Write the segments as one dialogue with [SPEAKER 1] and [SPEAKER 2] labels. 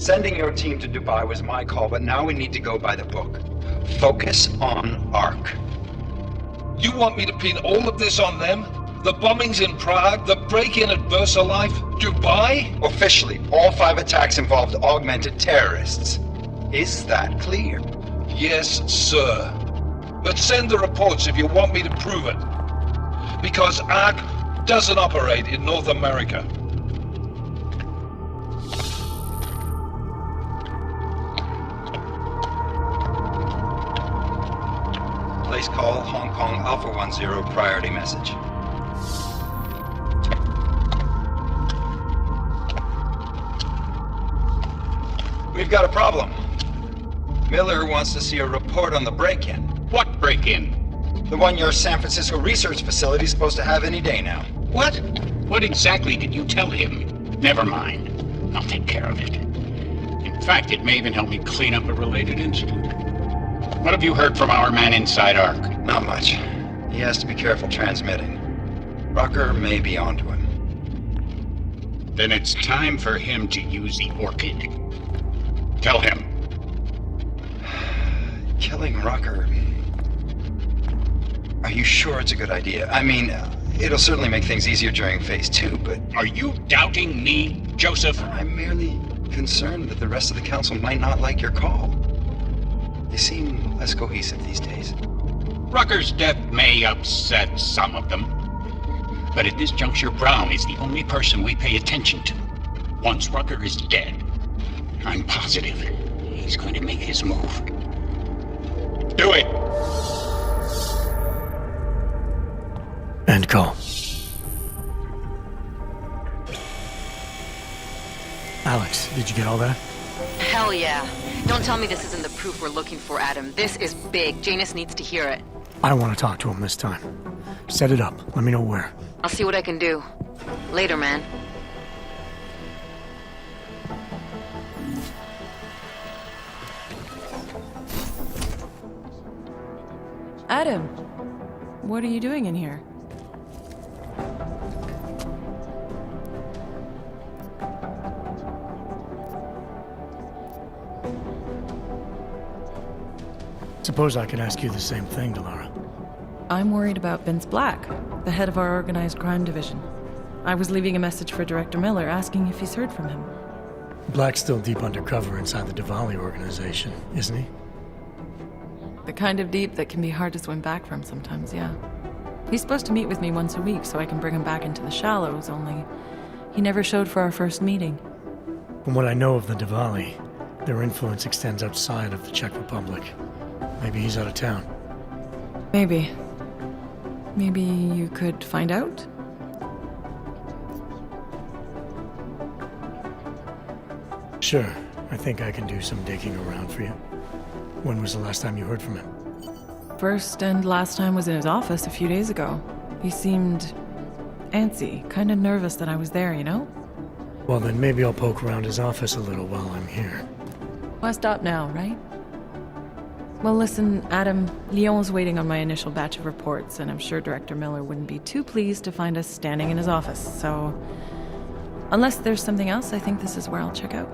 [SPEAKER 1] Sending your team to Dubai was my call, but now we need to go by the book. Focus on ARC.
[SPEAKER 2] You want me to pin all of this on them? The bombings in Prague, the break-in at VersaLife, Dubai?
[SPEAKER 1] Officially, all 5 attacks involved augmented terrorists. Is that clear?
[SPEAKER 2] Yes, sir. But send the reports if you want me to prove it. Because ARC doesn't operate in North America.
[SPEAKER 1] Place call, Hong Kong Alpha 10, priority message. We've got a problem. Miller wants to see a report on the break-in.
[SPEAKER 3] What break-in?
[SPEAKER 1] The one your San Francisco research facility is supposed to have any day now.
[SPEAKER 3] What? What exactly did you tell him? Never mind. I'll take care of it. In fact, it may even help me clean up a related incident. What have you heard from our man inside ARC?
[SPEAKER 1] Not much. He has to be careful transmitting. Rucker may be onto him.
[SPEAKER 3] Then it's time for him to use the Orchid. Tell him.
[SPEAKER 1] Killing Rucker. Are you sure it's a good idea? I mean, it'll certainly make things easier during Phase 2, but...
[SPEAKER 3] Are you doubting me, Joseph?
[SPEAKER 1] I'm merely concerned that the rest of the Council might not like your call. They seem less cohesive these days.
[SPEAKER 3] Rucker's death may upset some of them. But at this juncture, Brown is the only person we pay attention to. Once Rucker is dead, I'm positive he's going to make his move. Do it!
[SPEAKER 4] End call. Alex, did you get all that?
[SPEAKER 5] Hell yeah. Don't tell me this isn't the proof we're looking for, Adam. This is big. Janus needs to hear it.
[SPEAKER 4] I want to talk to him this time. Set it up. Let me know where.
[SPEAKER 5] I'll see what I can do. Later, man.
[SPEAKER 6] Adam, what are you doing in here?
[SPEAKER 4] Suppose I could ask you the same thing, Delara.
[SPEAKER 6] I'm worried about Vince Black, the head of our organized crime division. I was leaving a message for Director Miller asking if he's heard from him.
[SPEAKER 4] Black's still deep undercover inside the Diwali organization, isn't he?
[SPEAKER 6] The kind of deep that can be hard to swim back from sometimes, yeah. He's supposed to meet with me once a week so I can bring him back into the shallows, only he never showed for our first meeting.
[SPEAKER 4] From what I know of the Diwali, their influence extends outside of the Czech Republic. Maybe he's out of town.
[SPEAKER 6] Maybe. Maybe you could find out?
[SPEAKER 4] Sure. I think I can do some digging around for you. When was the last time you heard from him?
[SPEAKER 6] First and last time was in his office a few days ago. He seemed antsy, kind of nervous that I was there, you know?
[SPEAKER 4] Well, then maybe I'll poke around his office a little while I'm here.
[SPEAKER 6] Why stop now, right? Well, listen, Adam, Lyon's waiting on my initial batch of reports, and I'm sure Director Miller wouldn't be too pleased to find us standing in his office, so... Unless there's something else, I think this is where I'll check out.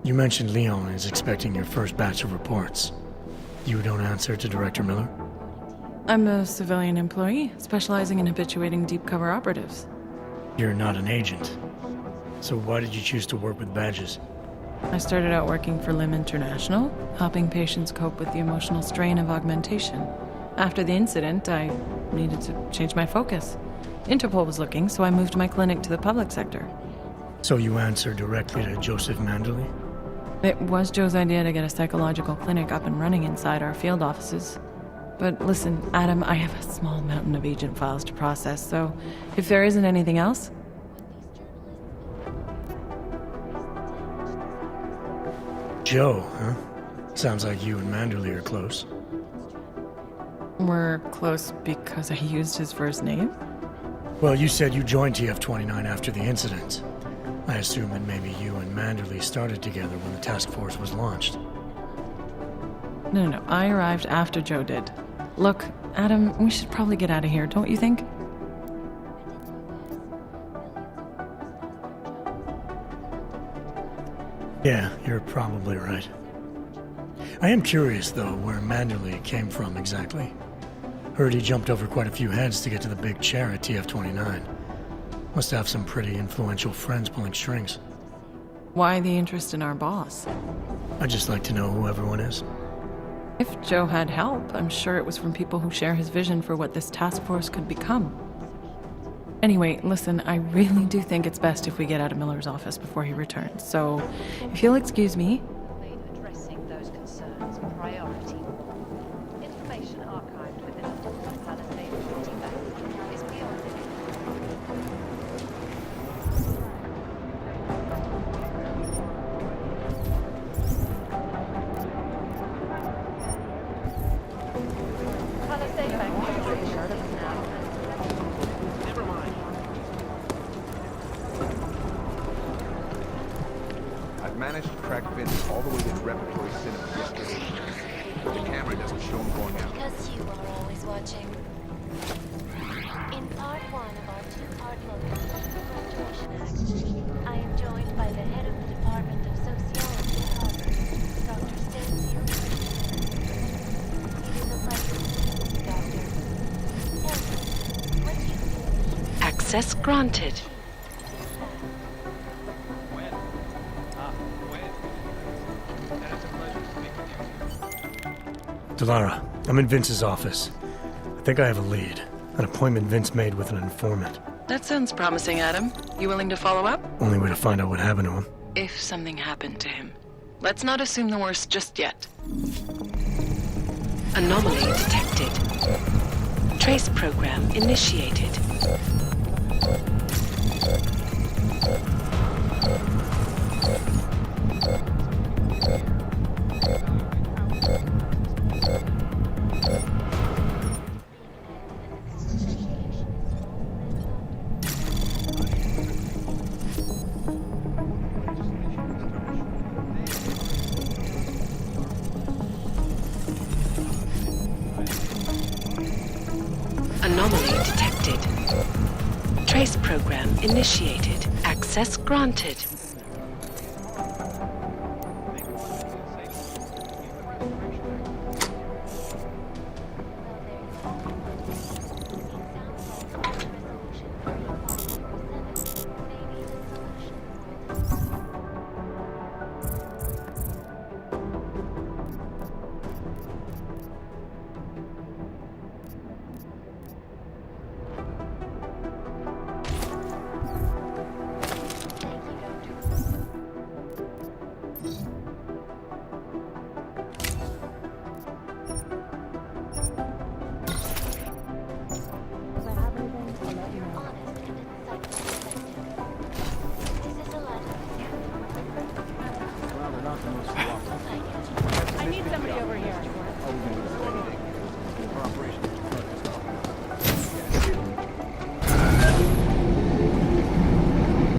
[SPEAKER 4] You mentioned Leon is expecting your first batch of reports. You don't answer to Director Miller?
[SPEAKER 6] I'm a civilian employee, specializing in habituating deep cover operatives.
[SPEAKER 4] You're not an agent. So why did you choose to work with badges?
[SPEAKER 6] I started out working for LIM International, helping patients cope with the emotional strain of augmentation. After the incident, I needed to change my focus. Interpol was looking, so I moved my clinic to the public sector.
[SPEAKER 4] So you answer directly to Joseph Manderley?
[SPEAKER 6] It was Joe's idea to get a psychological clinic up and running inside our field offices. But listen, Adam, I have a small mountain of agent files to process, so if there isn't anything else...
[SPEAKER 4] Joe, huh? Sounds like you and Manderley are close.
[SPEAKER 6] We're close because I used his first name?
[SPEAKER 4] Well, you said you joined TF-29 after the incident. I assume that maybe you and Manderley started together when the task force was launched.
[SPEAKER 6] No, I arrived after Joe did. Look, Adam, we should probably get out of here, don't you think?
[SPEAKER 4] Yeah, you're probably right. I am curious, though, where Manderley came from exactly. Heard he jumped over quite a few heads to get to the big chair at TF-29. Must have some pretty influential friends pulling strings.
[SPEAKER 6] Why the interest in our boss?
[SPEAKER 4] I'd just like to know who everyone is.
[SPEAKER 6] If Joe had help, I'm sure it was from people who share his vision for what this task force could become. Anyway, listen, I really do think it's best if we get out of Miller's office before he returns. So, if you'll excuse me.
[SPEAKER 7] Addressing those concerns priority. Information archived within a Palisade Security Bank is beyond Palisade Bank is now.
[SPEAKER 8] I've managed to track Vince all the way to the repertory cinema yesterday. The camera doesn't show him going out.
[SPEAKER 9] Because you are always watching. In part one of our two-part look at the Graduation Act, I am joined by the head of the Department of Sociology at Harvard, Dr. Stacey O'Brien. It is a pleasure to meet you, Doctor. Tell me, what do you feel?
[SPEAKER 5] Access granted.
[SPEAKER 4] Delara, I'm in Vince's office. I think I have a lead. An appointment Vince made with an informant.
[SPEAKER 5] That sounds promising, Adam. You willing to follow up?
[SPEAKER 4] Only way to find out what happened to him.
[SPEAKER 5] If something happened to him. Let's not assume the worst just yet. Anomaly detected. Trace program initiated. Anomaly detected. Trace program initiated. Access granted.